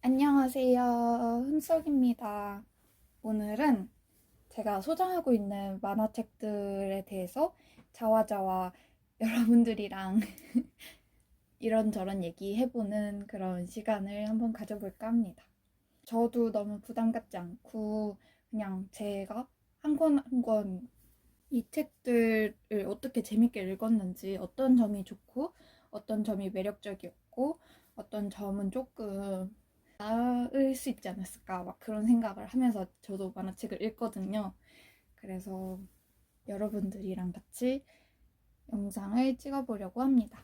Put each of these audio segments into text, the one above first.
안녕하세요. hun석입니다. 오늘은 제가 소장하고 있는 만화책들에 대해서 자화자와 여러분들이랑 이런저런 얘기해보는 그런 시간을 한번 가져볼까 합니다. 저도 너무 부담 갖지 않고 그냥 제가 한 권 한 권 이 책들을 어떻게 재밌게 읽었는지, 어떤 점이 좋고 어떤 점이 매력적이었고 어떤 점은 조금 나을 수 있지 않았을까 막 그런 생각을 하면서 저도 만화책을 읽거든요. 그래서 여러분들이랑 같이 영상을 찍어보려고 합니다.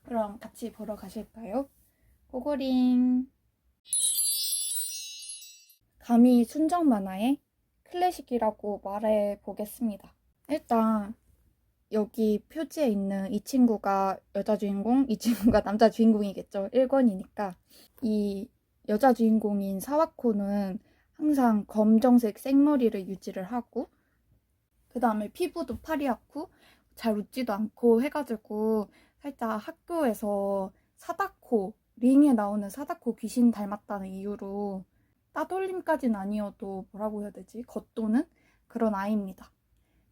그럼 같이 보러 가실까요? 고고링. 감히 순정 만화의 클래식이라고 말해 보겠습니다. 일단 여기 표지에 있는 이 친구가 여자 주인공, 이 친구가 남자 주인공이겠죠. 1권이니까. 이 여자 주인공인 사와코는 항상 검정색 생머리를 유지를 하고, 그 다음에 피부도 파리얗고 잘 웃지도 않고 해가지고 살짝 학교에서 사다코, 링에 나오는 사다코 귀신 닮았다는 이유로 따돌림까진 아니어도 뭐라고 해야 되지? 겉도는 그런 아이입니다.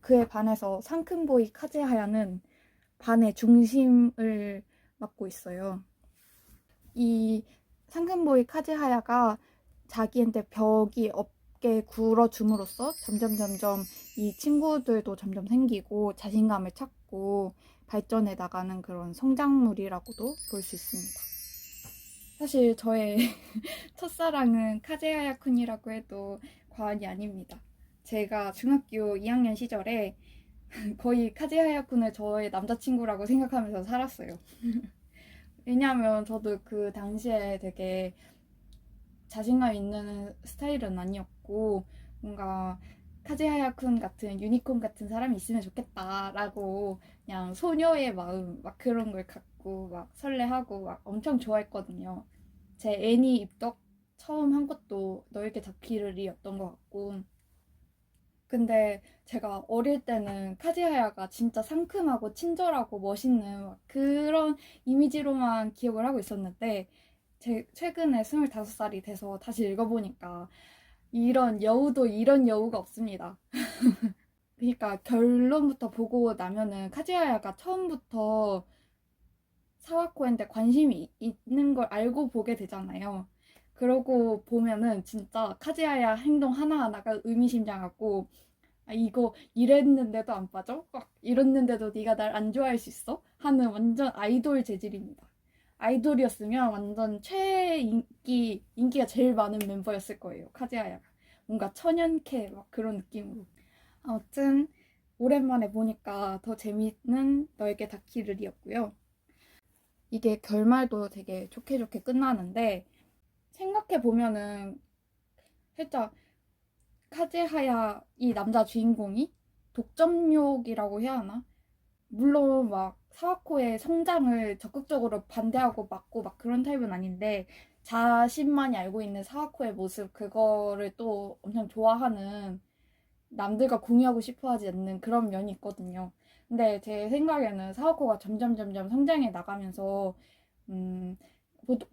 그에 반해서 상큼보이 카즈하야는 반의 중심을 맡고 있어요. 이 상큼보이 카즈하야가 자기한테 벽이 없게 굴어줌으로써 점점 이 친구들도 점점 생기고 자신감을 찾고 발전해 나가는 그런 성장물이라고도 볼 수 있습니다. 사실 저의 첫사랑은 카즈하야 쿤이라고 해도 과언이 아닙니다. 제가 중학교 2학년 시절에 거의 카즈하야 쿤을 저의 남자친구라고 생각하면서 살았어요. 왜냐하면 저도 그 당시에 되게 자신감 있는 스타일은 아니었고 뭔가 카즈하야 쿤 같은 유니콘 같은 사람이 있으면 좋겠다라고 그냥 소녀의 마음 막 그런 걸 갖고 막 설레하고 막 엄청 좋아했거든요. 제 애니 입덕 처음 한 것도 너에게 닿기를이었던 것 같고, 근데 제가 어릴 때는 카즈하야가 진짜 상큼하고 친절하고 멋있는 그런 이미지로만 기억을 하고 있었는데 최근에 25살이 돼서 다시 읽어보니까 이런 여우도 이런 여우가 없습니다. 그러니까 결론부터 보고 나면은 카즈하야가 처음부터 사와코한테 관심이 있는 걸 알고 보게 되잖아요. 그러고 보면은 진짜 카즈하야 행동 하나하나가 의미심장하고, 아, 이거 이랬는데도 안 빠져? 막 이랬는데도 네가 날 안 좋아할 수 있어? 하는 완전 아이돌 재질입니다. 아이돌이었으면 완전 인기가 제일 많은 멤버였을 거예요. 카즈하야가. 뭔가 천연캐 막 그런 느낌으로. 아무튼 오랜만에 보니까 더 재밌는 너에게 닿기를이었고요. 이게 결말도 되게 좋게 끝나는데 생각해보면은 살짝 카즈하야 이 남자 주인공이 독점욕이라고 해야 하나? 물론 막 사와코의 성장을 적극적으로 반대하고 막고 막 그런 타입은 아닌데 자신만이 알고 있는 사와코의 모습 그거를 또 엄청 좋아하는, 남들과 공유하고 싶어 하지 않는 그런 면이 있거든요. 근데 제 생각에는 사와코가 점점 성장해 나가면서 음,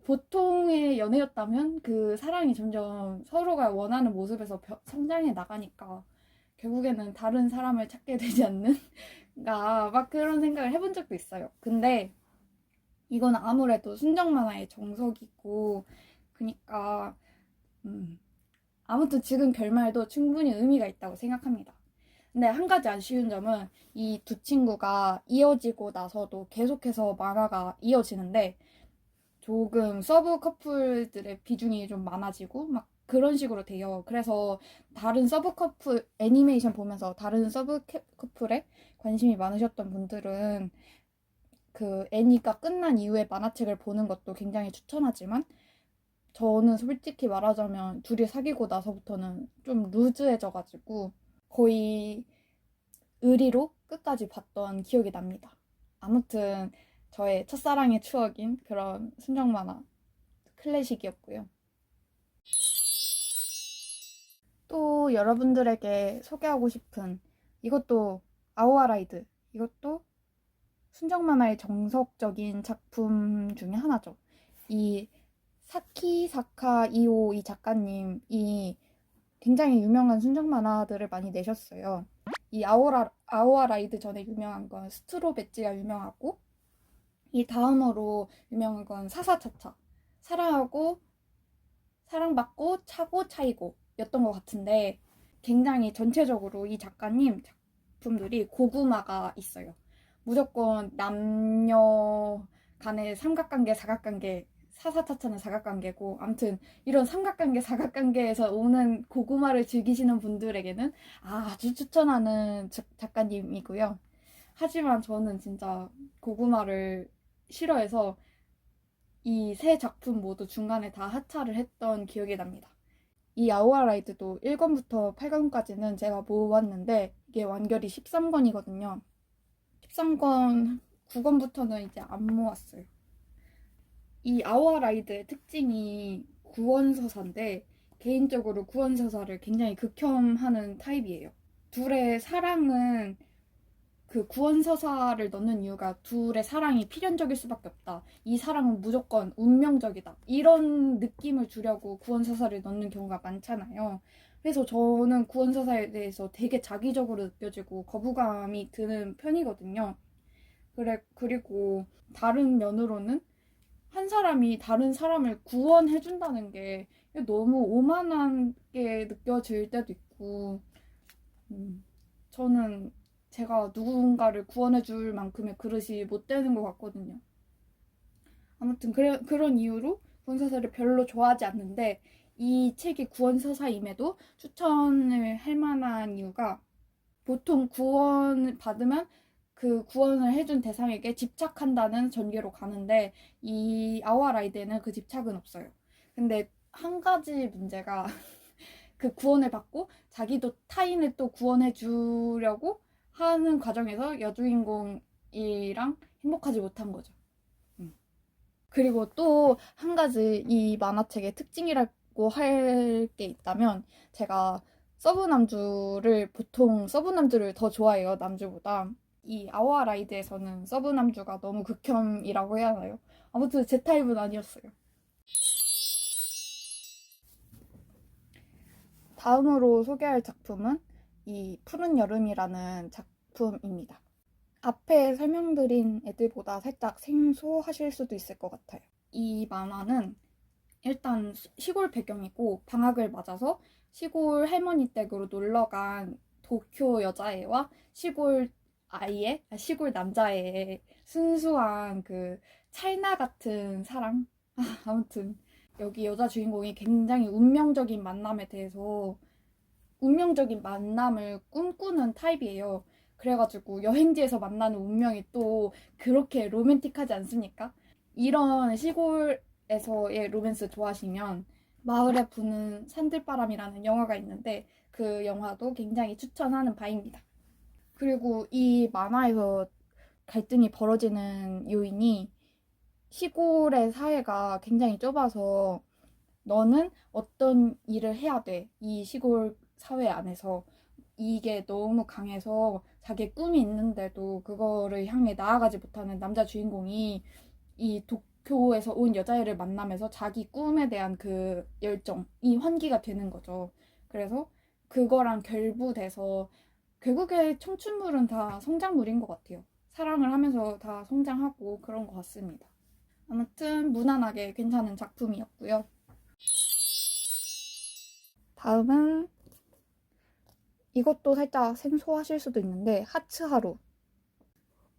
보통의 연애였다면 그 사랑이 점점 서로가 원하는 모습에서 성장해 나가니까 결국에는 다른 사람을 찾게 되지 않는 막 그런 생각을 해본 적도 있어요. 근데 이건 아무래도 순정 만화의 정석이고 그니까 아무튼 지금 결말도 충분히 의미가 있다고 생각합니다. 근데 한 가지 아쉬운 점은 이 두 친구가 이어지고 나서도 계속해서 만화가 이어지는데 조금 서브 커플들의 비중이 좀 많아지고 막 그런 식으로 돼요. 그래서 다른 서브 커플 애니메이션 보면서 다른 서브 커플에 관심이 많으셨던 분들은 그 애니가 끝난 이후에 만화책을 보는 것도 굉장히 추천하지만, 저는 솔직히 말하자면 둘이 사귀고 나서부터는 좀 루즈해져가지고 거의 의리로 끝까지 봤던 기억이 납니다. 아무튼 저의 첫사랑의 추억인 그런 순정 만화 클래식이었고요. 또 여러분들에게 소개하고 싶은 이것도 아오아라이드, 이것도 순정 만화의 정석적인 작품 중에 하나죠. 이 사키사카 이오 이 작가님이 굉장히 유명한 순정 만화들을 많이 내셨어요. 이 아오아 라이드 전에 유명한 건 스트로 배지가 유명하고, 이 다음으로 유명한 건 사사차차. 사랑하고, 사랑받고, 차고, 차이고 였던 것 같은데, 굉장히 전체적으로 이 작가님 작품들이 고구마가 있어요. 무조건 남녀 간의 삼각관계, 사각관계, 사사차차는 사각관계고, 아무튼 이런 삼각관계, 사각관계에서 오는 고구마를 즐기시는 분들에게는 아주 추천하는 작가님이고요. 하지만 저는 진짜 고구마를 싫어해서 이 세 작품 모두 중간에 다 하차를 했던 기억이 납니다. 이 아우아라이드도 1권부터 8권까지는 제가 모았는데 이게 완결이 13권이거든요. 13권, 9권부터는 이제 안 모았어요. 이 아우아라이드의 특징이 구원서사인데 개인적으로 구원서사를 굉장히 극혐하는 타입이에요. 둘의 사랑은 그 구원서사를 넣는 이유가 둘의 사랑이 필연적일 수밖에 없다. 이 사랑은 무조건 운명적이다. 이런 느낌을 주려고 구원서사를 넣는 경우가 많잖아요. 그래서 저는 구원서사에 대해서 되게 자기적으로 느껴지고 거부감이 드는 편이거든요. 그리고 다른 면으로는 한 사람이 다른 사람을 구원해준다는 게 너무 오만하게 느껴질 때도 있고, 저는 제가 누군가를 구원해줄 만큼의 그릇이 못 되는 것 같거든요. 아무튼 그런 이유로 구원서사를 별로 좋아하지 않는데 이 책이 구원서사임에도 추천을 할 만한 이유가 보통 구원을 받으면 그 구원을 해준 대상에게 집착한다는 전개로 가는데 이 아와라이드에는 그 집착은 없어요. 근데 한 가지 문제가 그 구원을 받고 자기도 타인을 또 구원해 주려고 하는 과정에서 여주인공이랑 행복하지 못한 거죠. 그리고 또 한 가지 이 만화책의 특징이라고 할 게 있다면 제가 보통 서브 남주를 더 좋아해요, 남주보다. 이 아오아 라이드에서는 서브 남주가 너무 극혐이라고 해야 하나요? 아무튼 제 타입은 아니었어요. 다음으로 소개할 작품은 이 푸른 여름이라는 작품입니다. 앞에 설명드린 애들보다 살짝 생소하실 수도 있을 것 같아요. 이 만화는 일단 시골 배경이고 방학을 맞아서 시골 할머니 댁으로 놀러간 도쿄 여자애와 시골 남자애의 순수한 그 찰나 같은 사랑? 아무튼 여기 여자 주인공이 굉장히 운명적인 만남을 꿈꾸는 타입이에요. 그래가지고 여행지에서 만나는 운명이 또 그렇게 로맨틱하지 않습니까? 이런 시골에서의 로맨스 좋아하시면 마을에 부는 산들바람이라는 영화가 있는데 그 영화도 굉장히 추천하는 바입니다. 그리고 이 만화에서 갈등이 벌어지는 요인이 시골의 사회가 굉장히 좁아서 너는 어떤 일을 해야 돼. 이 시골 사회 안에서 이게 너무 강해서 자기 꿈이 있는데도 그거를 향해 나아가지 못하는 남자 주인공이 이 도쿄에서 온 여자애를 만나면서 자기 꿈에 대한 그 열정이 환기가 되는 거죠. 그래서 그거랑 결부돼서 결국에 청춘물은 다 성장물인 것 같아요. 사랑을 하면서 다 성장하고 그런 것 같습니다. 아무튼 무난하게 괜찮은 작품이었고요. 다음은 이것도 살짝 생소하실 수도 있는데 하츠하루.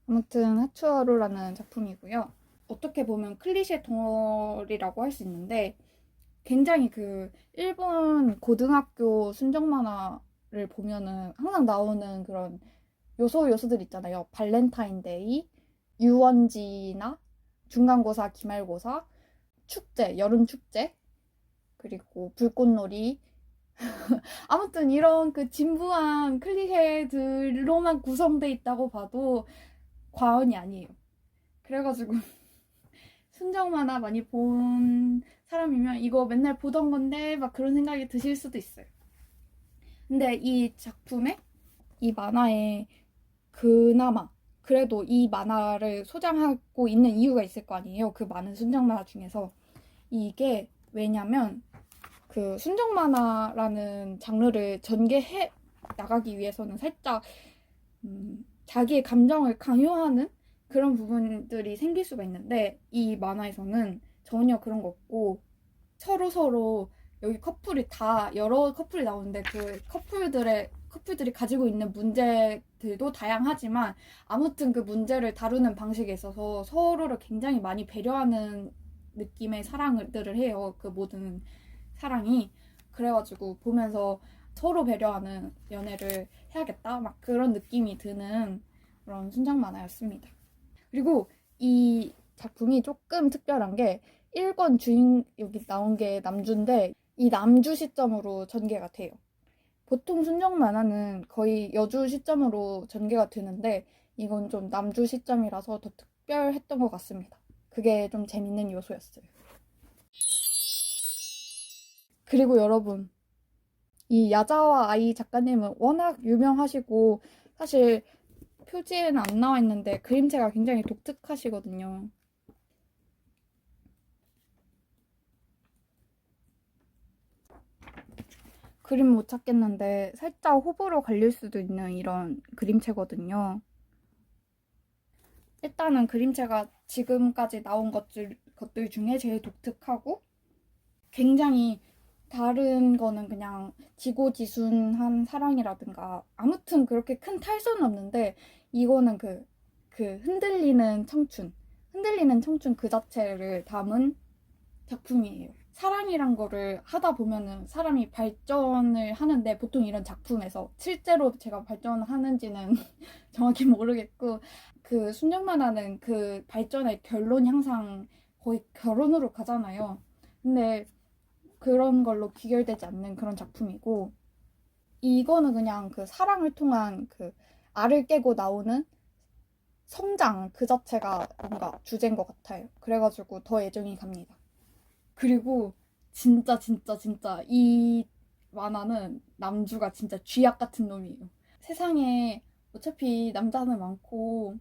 아무튼 하츠하루라는 작품이고요. 어떻게 보면 클리셰 덩어리라고 할 수 있는데 굉장히 그 일본 고등학교 순정 만화를 보면은 항상 나오는 그런 요소들 있잖아요. 발렌타인데이, 유원지나 중간고사, 기말고사, 축제, 여름 축제, 그리고 불꽃놀이. 아무튼 이런 그 진부한 클리셰들로만 구성돼 있다고 봐도 과언이 아니에요. 그래가지고 순정 만화 많이 본 사람이면 이거 맨날 보던 건데 막 그런 생각이 드실 수도 있어요. 근데 이 만화에 그나마 그래도 이 만화를 소장하고 있는 이유가 있을 거 아니에요. 그 많은 순정 만화 중에서 이게 왜냐면 그 순정 만화라는 장르를 전개해 나가기 위해서는 살짝 자기의 감정을 강요하는 그런 부분들이 생길 수가 있는데 이 만화에서는 전혀 그런 거 없고 서로 여기 커플이 다 여러 커플이 나오는데 그 커플들이 가지고 있는 문제들도 다양하지만 아무튼 그 문제를 다루는 방식에 있어서 서로를 굉장히 많이 배려하는 느낌의 사랑들을 해요. 그 모든 사랑이. 그래가지고 보면서 서로 배려하는 연애를 해야겠다 막 그런 느낌이 드는 그런 순정 만화였습니다. 그리고 이 작품이 조금 특별한 게 1권 여기 나온 게 남주인데 이 남주 시점으로 전개가 돼요. 보통 순정 만화는 거의 여주 시점으로 전개가 되는데 이건 좀 남주 시점이라서 더 특별했던 것 같습니다. 그게 좀 재밌는 요소였어요. 그리고 여러분, 이 야자와 아이 작가님은 워낙 유명하시고 사실 표지에는 안 나와 있는데 그림체가 굉장히 독특하시거든요. 그림 못 찾겠는데 살짝 호불호 갈릴 수도 있는 이런 그림체거든요. 일단은 그림체가 지금까지 나온 것들 중에 제일 독특하고 굉장히 다른 거는 그냥 지고지순한 사랑이라든가 아무튼 그렇게 큰 탈선은 없는데 이거는 그 흔들리는 청춘 그 자체를 담은 작품이에요. 사랑이란 거를 하다 보면은 사람이 발전을 하는데 보통 이런 작품에서 실제로 제가 발전하는지는 정확히 모르겠고 그 순정만화는 그 발전의 결론이 항상 거의 결혼으로 가잖아요. 근데 그런 걸로 귀결되지 않는 그런 작품이고 이거는 그냥 그 사랑을 통한 그 알을 깨고 나오는 성장 그 자체가 뭔가 주제인 것 같아요. 그래가지고 더 애정이 갑니다. 그리고 진짜 이 만화는 남주가 진짜 쥐약 같은 놈이에요. 세상에 어차피 남자는 많고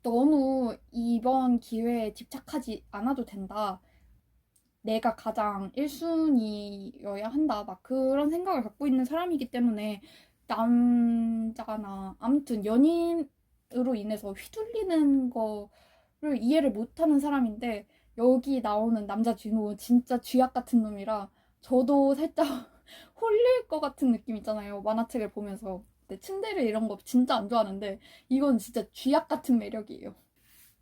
너무 이번 기회에 집착하지 않아도 된다. 내가 가장 1순위여야 한다. 막 그런 생각을 갖고 있는 사람이기 때문에 남자나 아무튼 연인으로 인해서 휘둘리는 거를 이해를 못하는 사람인데 여기 나오는 남자 주인공은 진짜 쥐약 같은 놈이라 저도 살짝 홀릴 것 같은 느낌 있잖아요. 만화책을 보면서. 근데 츤데레 이런 거 진짜 안 좋아하는데 이건 진짜 쥐약 같은 매력이에요.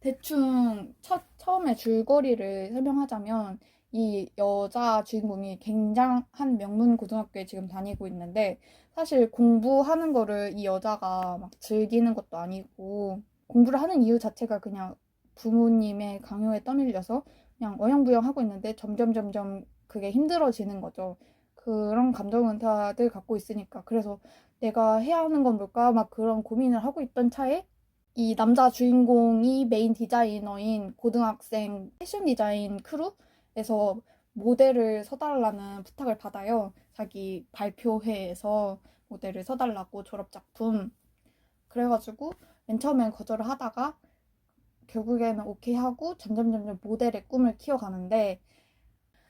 대충 처음에 줄거리를 설명하자면 이 여자 주인공이 굉장한 명문 고등학교에 지금 다니고 있는데 사실 공부하는 거를 이 여자가 막 즐기는 것도 아니고 공부를 하는 이유 자체가 그냥 부모님의 강요에 떠밀려서 그냥 어영부영하고 있는데 점점 그게 힘들어지는 거죠. 그런 감정은 다들 갖고 있으니까. 그래서 내가 해야 하는 건 뭘까? 막 그런 고민을 하고 있던 차에 이 남자 주인공이 메인 디자이너인 고등학생 패션 디자인 크루에서 모델을 서달라는 부탁을 받아요. 자기 발표회에서 모델을 서달라고 졸업작품. 그래가지고 맨 처음엔 거절을 하다가 결국에는 오케이 하고 점점 모델의 꿈을 키워가는데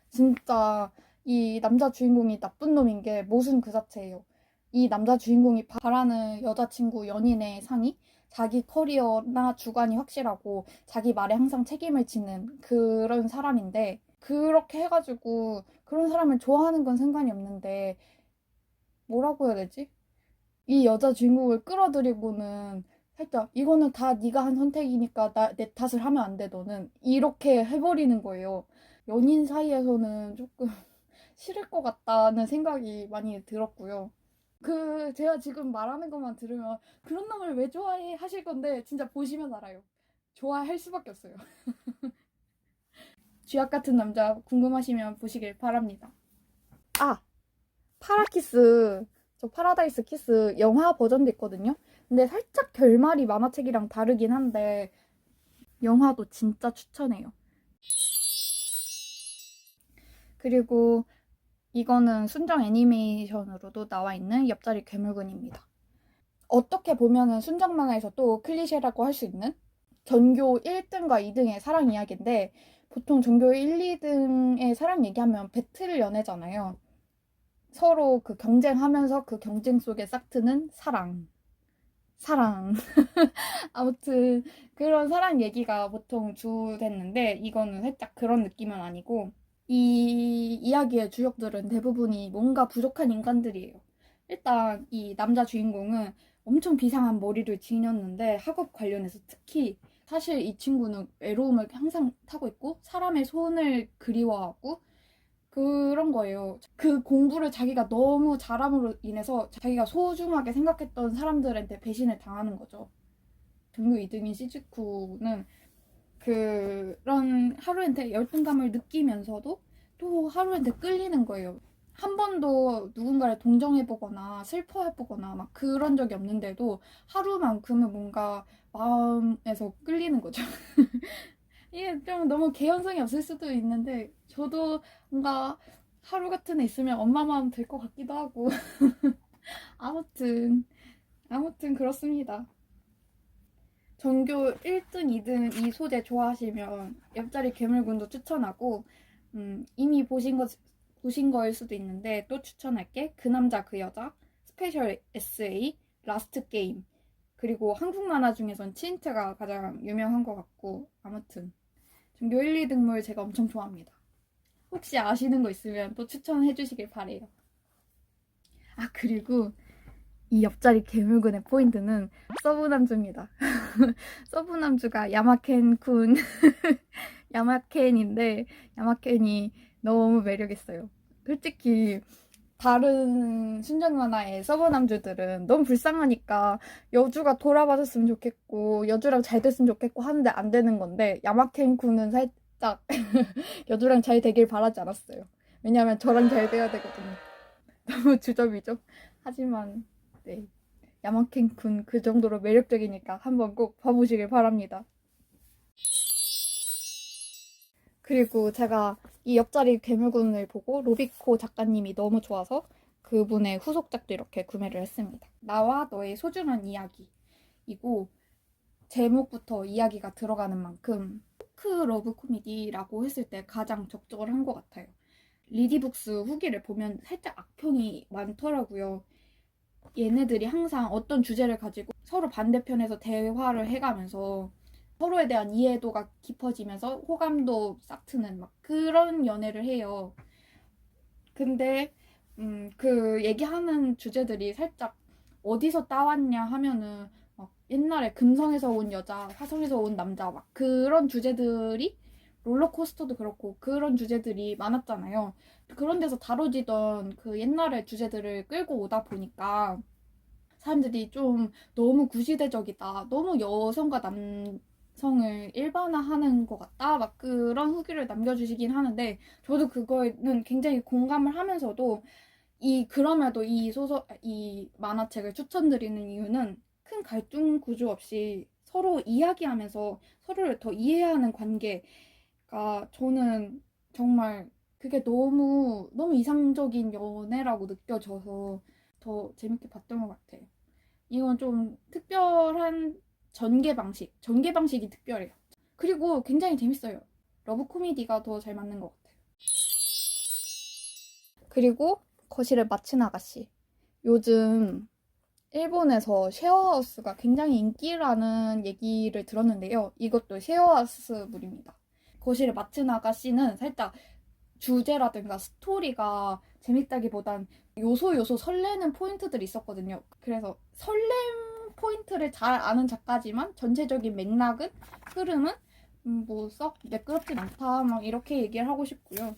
진짜 이 남자 주인공이 나쁜 놈인 게 모순 그 자체예요. 이 남자 주인공이 바라는 여자친구 연인의 상이 자기 커리어나 주관이 확실하고 자기 말에 항상 책임을 지는 그런 사람인데 그렇게 해가지고 그런 사람을 좋아하는 건 상관이 없는데 뭐라고 해야 되지? 이 여자 주인공을 끌어들이고는 살짝 이거는 다 네가 한 선택이니까 내 탓을 하면 안 돼 너는 이렇게 해버리는 거예요. 연인 사이에서는 조금 싫을 것 같다는 생각이 많이 들었고요. 제가 지금 말하는 것만 들으면 그런 놈을 왜 좋아해 하실 건데 진짜 보시면 알아요. 좋아할 수밖에 없어요. 쥐약 같은 남자 궁금하시면 보시길 바랍니다. 아! 파라키스 저 파라다이스 키스 영화 버전도 있거든요. 근데 살짝 결말이 만화책이랑 다르긴 한데 영화도 진짜 추천해요. 그리고 이거는 순정 애니메이션으로도 나와 있는 옆자리 괴물군입니다. 어떻게 보면은 순정 만화에서 또 클리셰라고 할 수 있는 전교 1등과 2등의 사랑 이야기인데 보통 전교 1, 2등의 요즘에 사랑 얘기하면 배틀 연애잖아요. 서로 그 경쟁하면서 그 경쟁 속에 싹트는 사랑. 사랑. 아무튼 그런 사랑 얘기가 보통 주됐는데 이거는 살짝 그런 느낌은 아니고 이 이야기의 주역들은 대부분이 뭔가 부족한 인간들이에요. 일단 이 남자 주인공은 엄청 비상한 머리를 지녔는데 학업 관련해서 특히 사실 이 친구는 외로움을 항상 타고 있고 사람의 손을 그리워하고 그런 거예요. 그 공부를 자기가 너무 잘함으로 인해서 자기가 소중하게 생각했던 사람들한테 배신을 당하는 거죠. 전교 2등인 시즈쿠는 그런 하루한테 열등감을 느끼면서도 또 하루한테 끌리는 거예요. 한 번도 누군가를 동정해보거나 슬퍼해보거나 막 그런 적이 없는데도 하루만큼은 뭔가 마음에서 끌리는 거죠. 이게 좀 너무 개연성이 없을 수도 있는데 저도 뭔가 하루 같은 애 있으면 엄마 마음 들 것 같기도 하고 아무튼 그렇습니다. 전교 1등, 2등 이 소재 좋아하시면 옆자리 괴물군도 추천하고 이미 보신 거일 수도 있는데 또 추천할게. 그 남자 그 여자, 스페셜 SA, 라스트 게임 그리고 한국 만화 중에선 치인트가 가장 유명한 것 같고 아무튼 전교 1, 2등물 제가 엄청 좋아합니다. 혹시 아시는 거 있으면 또 추천해 주시길 바래요. 아 그리고 이 옆자리 괴물군의 포인트는 서브남주입니다. 서브남주가 야마켄 군 야마켄인데 야마켄이 너무 매력있어요. 솔직히 다른 순정 만화의 서브남주들은 너무 불쌍하니까 여주가 돌아봐줬으면 좋겠고 여주랑 잘 됐으면 좋겠고 하는데 안 되는 건데 야마켄 군은 살짝 여주랑 잘 되길 바라지 않았어요. 왜냐하면 저랑 잘 돼야 되거든요. 너무 주접이죠. 하지만 네 야마켄 군 그 정도로 매력적이니까 한번 꼭 봐보시길 바랍니다. 그리고 제가 이 옆자리 괴물군을 보고 로비코 작가님이 너무 좋아서 그분의 후속작도 이렇게 구매를 했습니다. 나와 너의 소중한 이야기이고 제목부터 이야기가 들어가는 만큼 토크 러브 코미디라고 했을 때 가장 적절한 것 같아요. 리디북스 후기를 보면 살짝 악평이 많더라고요. 얘네들이 항상 어떤 주제를 가지고 서로 반대편에서 대화를 해가면서 서로에 대한 이해도가 깊어지면서 호감도 싹 트는 막 그런 연애를 해요. 근데 그 얘기하는 주제들이 살짝 어디서 따왔냐 하면은 막 옛날에 금성에서 온 여자, 화성에서 온 남자 막 그런 주제들이 롤러코스터도 그렇고 그런 주제들이 많았잖아요. 그런 데서 다뤄지던 그 옛날의 주제들을 끌고 오다 보니까 사람들이 좀 너무 구시대적이다. 너무 여성과 남성을 일반화하는 것 같다. 막 그런 후기를 남겨주시긴 하는데 저도 그거에는 굉장히 공감을 하면서도 그럼에도 이 만화책을 추천드리는 이유는 큰 갈등 구조 없이 서로 이야기하면서 서로를 더 이해하는 관계가 저는 정말 그게 너무 이상적인 연애라고 느껴져서 더 재밌게 봤던 것 같아요. 이건 좀 특별한 전개 방식이 특별해요. 그리고 굉장히 재밌어요. 러브 코미디가 더 잘 맞는 것 같아요. 그리고 거실의 마친 아가씨. 요즘 일본에서 쉐어하우스가 굉장히 인기라는 얘기를 들었는데요. 이것도 쉐어하우스물입니다. 거실의 마친 아가씨는 살짝 주제라든가 스토리가 재밌다기보단 요소 설레는 포인트들이 있었거든요. 그래서 설렘 포인트를 잘 아는 작가지만 전체적인 맥락은 흐름은 뭐 썩 매끄럽진 않다 막 이렇게 얘기를 하고 싶고요.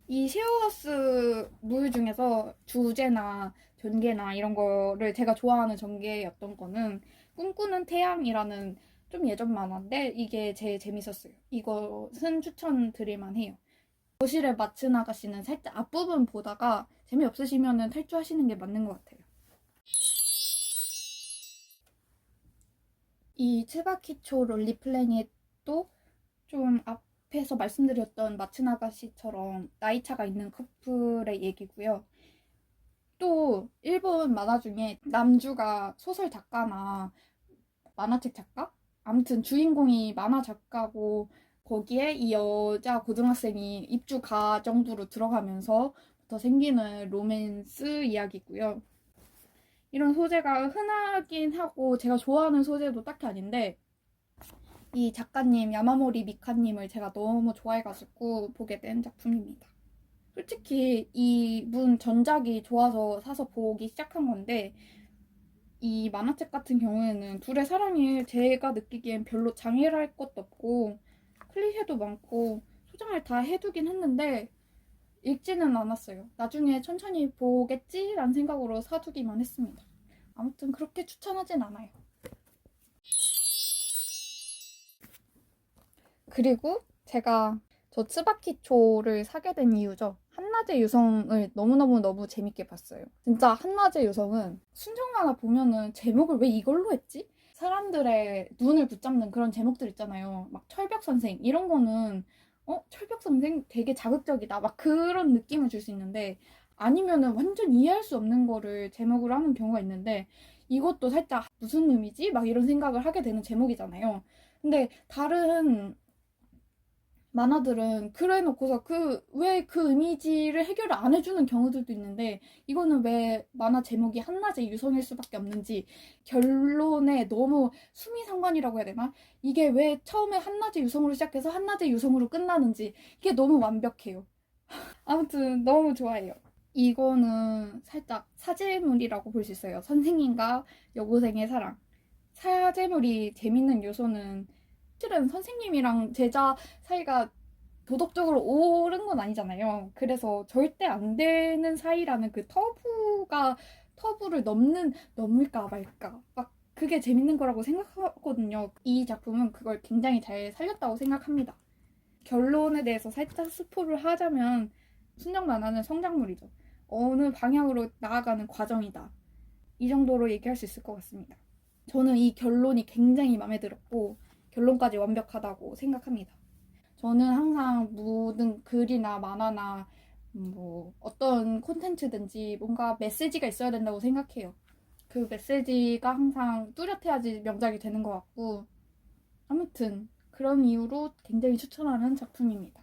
이 쉐어하우스 물 중에서 주제나 전개나 이런 거를 제가 좋아하는 전개였던 거는 꿈꾸는 태양이라는 좀 예전 만화인데 이게 제일 재밌었어요. 이것은 추천드릴만 해요. 거실에 마츠 아가씨는 살짝 앞부분 보다가 재미없으시면 탈주하시는 게 맞는 것 같아요. 이 츠바키초 롤리플래닛도 좀 앞에서 말씀드렸던 마츠 아가씨처럼 나이차가 있는 커플의 얘기고요. 또 일본 만화 중에 남주가 소설 작가나 만화책 작가? 아무튼 주인공이 만화 작가고 거기에 이 여자 고등학생이 입주 가정부로 들어가면서부터 생기는 로맨스 이야기고요. 이런 소재가 흔하긴 하고 제가 좋아하는 소재도 딱히 아닌데 이 작가님 야마모리 미카님을 제가 너무 좋아해가지고 보게 된 작품입니다. 솔직히 이분 전작이 좋아서 사서 보기 시작한 건데 이 만화책 같은 경우에는 둘의 사랑이 제가 느끼기엔 별로 장애할 것도 없고 클리셰도 많고 소장을 다 해두긴 했는데 읽지는 않았어요. 나중에 천천히 보겠지라는 생각으로 사두기만 했습니다. 아무튼 그렇게 추천하진 않아요. 그리고 제가 저 츠바키초를 사게 된 이유죠. 한낮의 유성을 너무 재밌게 봤어요. 진짜 한낮의 유성은 순정 만화 보면은 제목을 왜 이걸로 했지? 사람들의 눈을 붙잡는 그런 제목들 있잖아요. 막 철벽 선생 이런 거는 철벽 선생 되게 자극적이다. 막 그런 느낌을 줄 수 있는데 아니면은 완전 이해할 수 없는 거를 제목으로 하는 경우가 있는데 이것도 살짝 무슨 의미지? 막 이런 생각을 하게 되는 제목이잖아요. 근데 다른 만화들은 그래 놓고서 왜 그 이미지를 해결을 안 해주는 경우들도 있는데 이거는 왜 만화 제목이 한낮의 유성일 수밖에 없는지 결론에 너무 수미상관이라고 해야 되나? 이게 왜 처음에 한낮의 유성으로 시작해서 한낮의 유성으로 끝나는지 이게 너무 완벽해요. 아무튼 너무 좋아해요. 이거는 살짝 사제물이라고 볼 수 있어요. 선생님과 여고생의 사랑. 사제물이 재밌는 요소는 실은 선생님이랑 제자 사이가 도덕적으로 옳은 건 아니잖아요. 그래서 절대 안 되는 사이라는 그 터부를 넘을까 말까. 막 그게 재밌는 거라고 생각하거든요. 이 작품은 그걸 굉장히 잘 살렸다고 생각합니다. 결론에 대해서 살짝 스포를 하자면 순정 만화는 성장물이죠. 어느 방향으로 나아가는 과정이다. 이 정도로 얘기할 수 있을 것 같습니다. 저는 이 결론이 굉장히 마음에 들었고 결론까지 완벽하다고 생각합니다. 저는 항상 모든 글이나 만화나 뭐 어떤 콘텐츠든지 뭔가 메시지가 있어야 된다고 생각해요. 그 메시지가 항상 뚜렷해야지 명작이 되는 것 같고 아무튼 그런 이유로 굉장히 추천하는 작품입니다.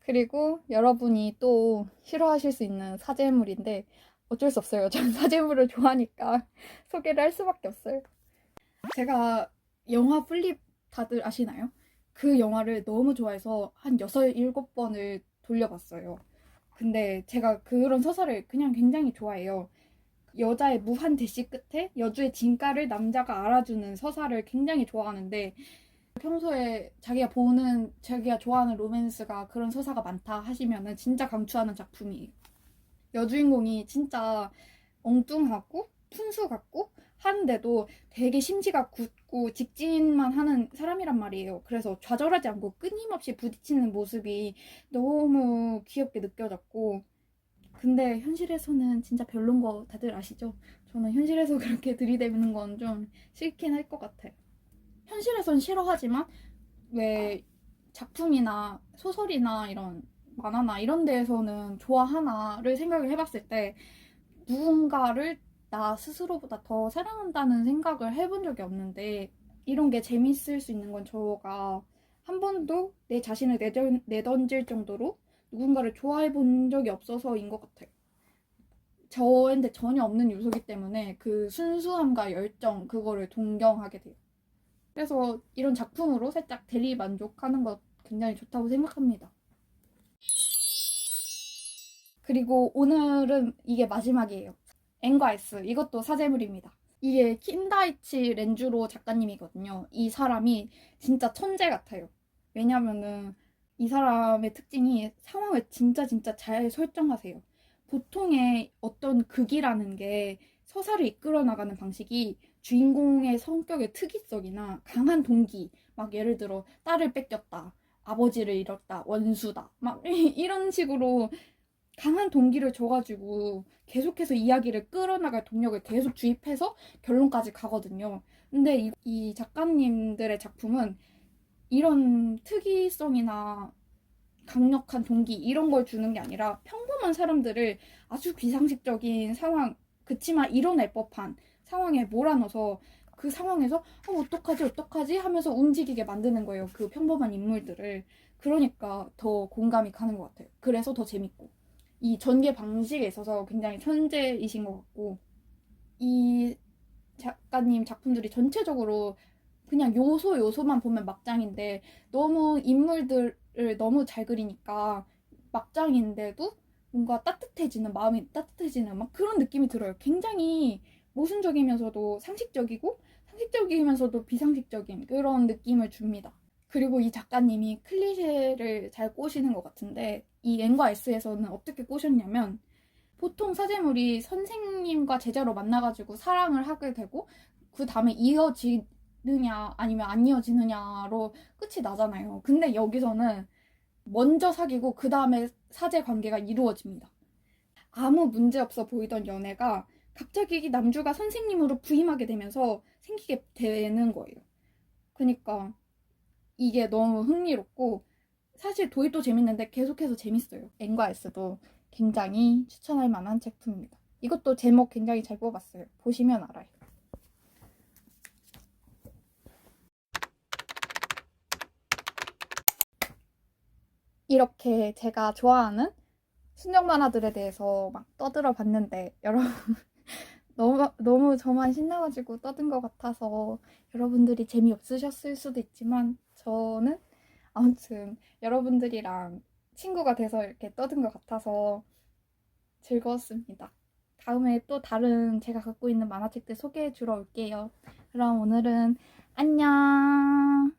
그리고 여러분이 또 싫어하실 수 있는 사제물인데 어쩔 수 없어요. 저는 사제물을 좋아하니까 소개를 할 수밖에 없어요. 제가 영화 플립 다들 아시나요? 그 영화를 너무 좋아해서 한 6, 7번을 돌려봤어요. 근데 제가 그런 서사를 그냥 굉장히 좋아해요. 여자의 무한 대시 끝에 여주의 진가를 남자가 알아주는 서사를 굉장히 좋아하는데 평소에 자기가 좋아하는 로맨스가 그런 서사가 많다 하시면은 진짜 강추하는 작품이에요. 여주인공이 진짜 엉뚱하고 푼수 같고 하는데도 되게 심지가 굳고 직진만 하는 사람이란 말이에요. 그래서 좌절하지 않고 끊임없이 부딪히는 모습이 너무 귀엽게 느껴졌고 근데 현실에서는 진짜 별론 거 다들 아시죠? 저는 현실에서 그렇게 들이대는 건 좀 싫긴 할 것 같아요. 현실에선 싫어하지만 왜 작품이나 소설이나 이런 만화나 이런 데에서는 좋아하나를 생각을 해봤을 때 누군가를 나 스스로보다 더 사랑한다는 생각을 해본 적이 없는데 이런 게 재밌을 수 있는 건 저가 한 번도 내 자신을 내던질 정도로 누군가를 좋아해 본 적이 없어서인 것 같아요. 저한테 전혀 없는 요소기 때문에 그 순수함과 열정 그거를 동경하게 돼요. 그래서 이런 작품으로 살짝 대리 만족하는 것 굉장히 좋다고 생각합니다. 그리고 오늘은 이게 마지막이에요. 엥과에스 이것도 사제물입니다. 이게 킨다이치 렌주로 작가님이거든요. 이 사람이 진짜 천재 같아요. 왜냐면은 이 사람의 특징이 상황을 진짜 잘 설정하세요. 보통의 어떤 극이라는 게 서사를 이끌어 나가는 방식이 주인공의 성격의 특이성이나 강한 동기, 막 예를 들어 딸을 뺏겼다, 아버지를 잃었다, 원수다, 막 이런 식으로 강한 동기를 줘가지고 계속해서 이야기를 끌어나갈 동력을 계속 주입해서 결론까지 가거든요. 근데 이 작가님들의 작품은 이런 특이성이나 강력한 동기 이런 걸 주는 게 아니라 평범한 사람들을 아주 비상식적인 상황 그치만 이뤄낼 법한 상황에 몰아넣어서 그 상황에서 어떡하지 하면서 움직이게 만드는 거예요. 그 평범한 인물들을. 그러니까 더 공감이 가는 것 같아요. 그래서 더 재밌고, 이 전개 방식에 있어서 굉장히 천재이신 것 같고, 이 작가님 작품들이 전체적으로 그냥 요소만 보면 막장인데 너무 인물들을 너무 잘 그리니까 막장인데도 뭔가 따뜻해지는, 마음이 따뜻해지는 막 그런 느낌이 들어요. 굉장히 모순적이면서도 상식적이면서도 비상식적인 그런 느낌을 줍니다. 그리고 이 작가님이 클리셰를 잘 꼬시는 것 같은데, 이 N과 S에서는 어떻게 꼬셨냐면, 보통 사제물이 선생님과 제자로 만나가지고 사랑을 하게 되고 그 다음에 이어지느냐 아니면 안 이어지느냐로 끝이 나잖아요. 근데 여기서는 먼저 사귀고 그 다음에 사제 관계가 이루어집니다. 아무 문제 없어 보이던 연애가 갑자기 남주가 선생님으로 부임하게 되면서 생기게 되는 거예요. 그러니까 이게 너무 흥미롭고, 사실 도입도 재밌는데 계속해서 재밌어요. N과 S도 굉장히 추천할 만한 제품입니다. 이것도 제목 굉장히 잘 뽑았어요. 보시면 알아요. 이렇게 제가 좋아하는 순정 만화들에 대해서 막 떠들어 봤는데, 여러분 너무 저만 신나가지고 떠든 것 같아서 여러분들이 재미없으셨을 수도 있지만, 저는 아무튼 여러분들이랑 친구가 돼서 이렇게 떠든 것 같아서 즐거웠습니다. 다음에 또 다른 제가 갖고 있는 만화책들 소개해 주러 올게요. 그럼 오늘은 안녕!